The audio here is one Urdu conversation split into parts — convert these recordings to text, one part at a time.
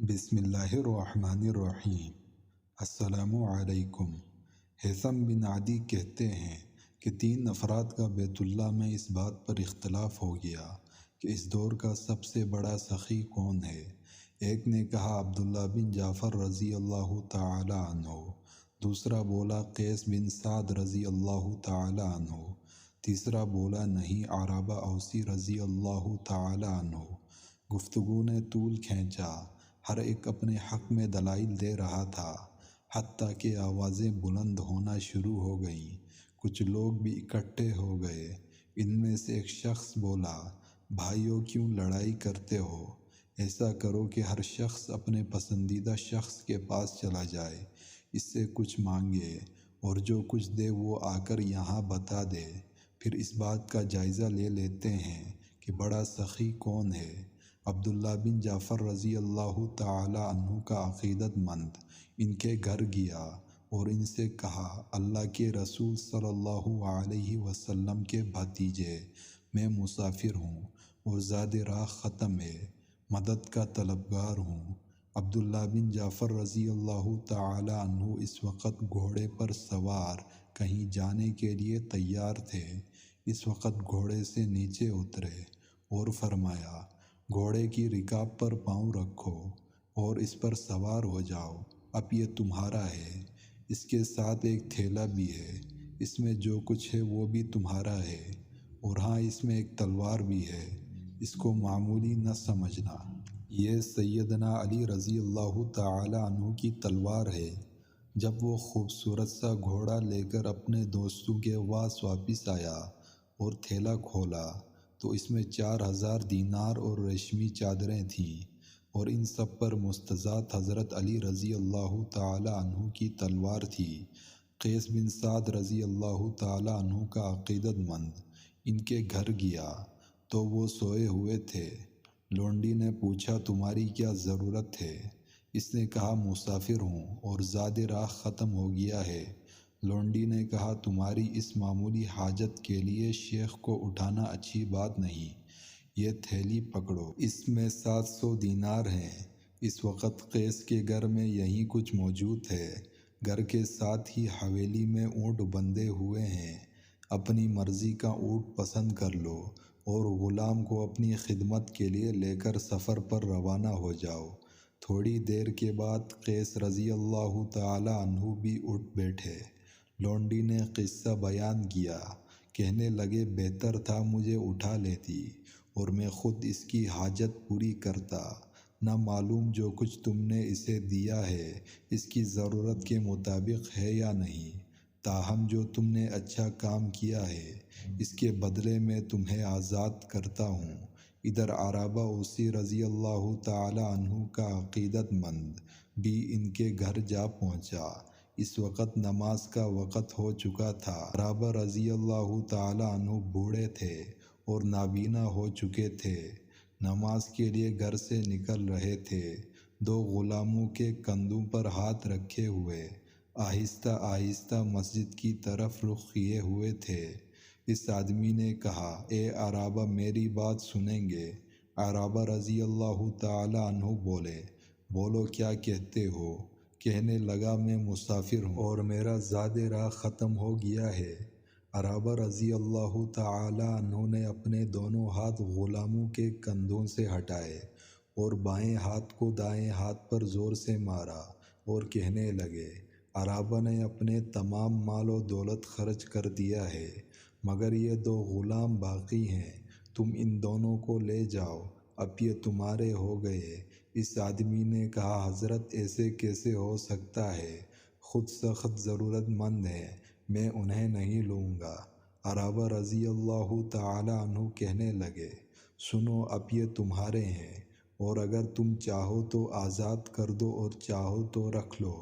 بسم اللہ الرحمن الرحیم۔ السلام علیکم۔ حسام بن عدی کہتے ہیں کہ 3 افراد کا بیت اللہ میں اس بات پر اختلاف ہو گیا کہ اس دور کا سب سے بڑا سخی کون ہے۔ ایک نے کہا عبداللہ بن جعفر رضی اللہ تعالی عنہ، دوسرا بولا قیس بن سعد رضی اللہ تعالی عنہ، تیسرا بولا نہیں عرابہ اوسی رضی اللہ تعالی عنہ۔ گفتگو نے طول کھینچا، ہر ایک اپنے حق میں دلائل دے رہا تھا، حتیٰ کہ آوازیں بلند ہونا شروع ہو گئیں۔ کچھ لوگ بھی اکٹھے ہو گئے۔ ان میں سے ایک شخص بولا، بھائیو کیوں لڑائی کرتے ہو؟ ایسا کرو کہ ہر شخص اپنے پسندیدہ شخص کے پاس چلا جائے، اس سے کچھ مانگے، اور جو کچھ دے وہ آ کر یہاں بتا دے، پھر اس بات کا جائزہ لے لیتے ہیں کہ بڑا سخی کون ہے۔ عبداللہ بن جعفر رضی اللہ تعالی عنہ کا عقیدت مند ان کے گھر گیا اور ان سے کہا، اللہ کے رسول صلی اللہ علیہ وسلم کے بھتیجے، میں مسافر ہوں اور زاد راہ ختم ہے، مدد کا طلبگار ہوں۔ عبداللہ بن جعفر رضی اللہ تعالی عنہ اس وقت گھوڑے پر سوار کہیں جانے کے لیے تیار تھے۔ اس وقت گھوڑے سے نیچے اترے اور فرمایا، گھوڑے کی رکاب پر پاؤں رکھو اور اس پر سوار ہو جاؤ، اب یہ تمہارا ہے۔ اس کے ساتھ ایک تھیلا بھی ہے، اس میں جو کچھ ہے وہ بھی تمہارا ہے، اور ہاں اس میں ایک تلوار بھی ہے، اس کو معمولی نہ سمجھنا۔ یہ سیدنا علی رضی اللہ تعالی عنہ کی تلوار ہے۔ جب وہ خوبصورت سا گھوڑا لے کر اپنے دوستوں کے پاس واپس آیا اور تھیلا کھولا تو اس میں 4000 دینار اور ریشمی چادریں تھیں، اور ان سب پر مستضاف حضرت علی رضی اللہ تعالی عنہ کی تلوار تھی۔ قیس بن سعد رضی اللہ تعالی عنہ کا عقیدت مند ان کے گھر گیا تو وہ سوئے ہوئے تھے۔ لونڈی نے پوچھا، تمہاری کیا ضرورت ہے؟ اس نے کہا، مسافر ہوں اور زاد راہ ختم ہو گیا ہے۔ لونڈی نے کہا، تمہاری اس معمولی حاجت کے لیے شیخ کو اٹھانا اچھی بات نہیں، یہ تھیلی پکڑو، اس میں 700 دینار ہیں۔ اس وقت قیس کے گھر میں یہی کچھ موجود ہے۔ گھر کے ساتھ ہی حویلی میں اونٹ بندھے ہوئے ہیں، اپنی مرضی کا اونٹ پسند کر لو اور غلام کو اپنی خدمت کے لیے لے کر سفر پر روانہ ہو جاؤ۔ تھوڑی دیر کے بعد قیس رضی اللہ تعالی عنہ بھی اٹھ بیٹھے۔ لونڈی نے قصہ بیان کیا، کہنے لگے، بہتر تھا مجھے اٹھا لیتی اور میں خود اس کی حاجت پوری کرتا۔ نہ معلوم جو کچھ تم نے اسے دیا ہے اس کی ضرورت کے مطابق ہے یا نہیں، تاہم جو تم نے اچھا کام کیا ہے اس کے بدلے میں تمہیں آزاد کرتا ہوں۔ ادھر عرابہ اوسی رضی اللہ تعالی عنہ کا عقیدت مند بھی ان کے گھر جا پہنچا۔ اس وقت نماز کا وقت ہو چکا تھا۔ عرابہ رضی اللہ تعالی عنہ بوڑھے تھے اور نابینا ہو چکے تھے، نماز کے لیے گھر سے نکل رہے تھے، 2 غلاموں کے کندھوں پر ہاتھ رکھے ہوئے آہستہ آہستہ مسجد کی طرف رخ کیے ہوئے تھے۔ اس آدمی نے کہا، اے عرابہ میری بات سنیں گے؟ عرابہ رضی اللہ تعالی عنہ بولے، بولو کیا کہتے ہو؟ کہنے لگا، میں مسافر ہوں اور میرا زاد راہ ختم ہو گیا ہے۔ عرابہ رضی اللہ تعالی عنہ نے اپنے دونوں ہاتھ غلاموں کے کندھوں سے ہٹائے اور بائیں ہاتھ کو دائیں ہاتھ پر زور سے مارا اور کہنے لگے، عرابہ نے اپنے تمام مال و دولت خرچ کر دیا ہے، مگر یہ 2 غلام باقی ہیں، تم ان دونوں کو لے جاؤ، اب یہ تمہارے ہو گئے۔ اس آدمی نے کہا، حضرت ایسے کیسے ہو سکتا ہے؟ خود سخت ضرورت مند ہیں، میں انہیں نہیں لوں گا۔ عرابہ رضی اللہ تعالی عنہ کہنے لگے، سنو، اب یہ تمہارے ہیں، اور اگر تم چاہو تو آزاد کر دو اور چاہو تو رکھ لو۔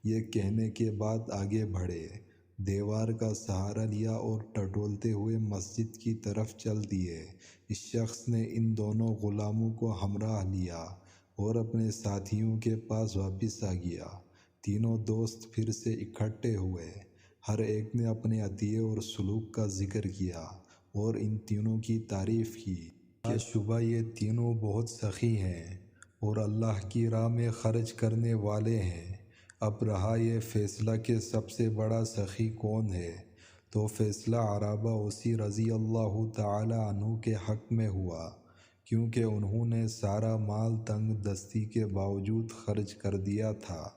یہ کہنے کے بعد آگے بڑھے، دیوار کا سہارا لیا اور ٹٹولتے ہوئے مسجد کی طرف چل دیے۔ اس شخص نے ان دونوں غلاموں کو ہمراہ لیا اور اپنے ساتھیوں کے پاس واپس آ گیا۔ تینوں دوست پھر سے اکٹھے ہوئے، ہر ایک نے اپنے عطیے اور سلوک کا ذکر کیا اور ان تینوں کی تعریف کی کہ شبہ یہ تینوں بہت سخی ہیں اور اللہ کی راہ میں خرچ کرنے والے ہیں۔ اب رہا یہ فیصلہ کہ سب سے بڑا سخی کون ہے، تو فیصلہ عرابہ اسی رضی اللہ تعالی عنہ کے حق میں ہوا، کیونکہ انہوں نے سارا مال تنگ دستی کے باوجود خرچ کر دیا تھا۔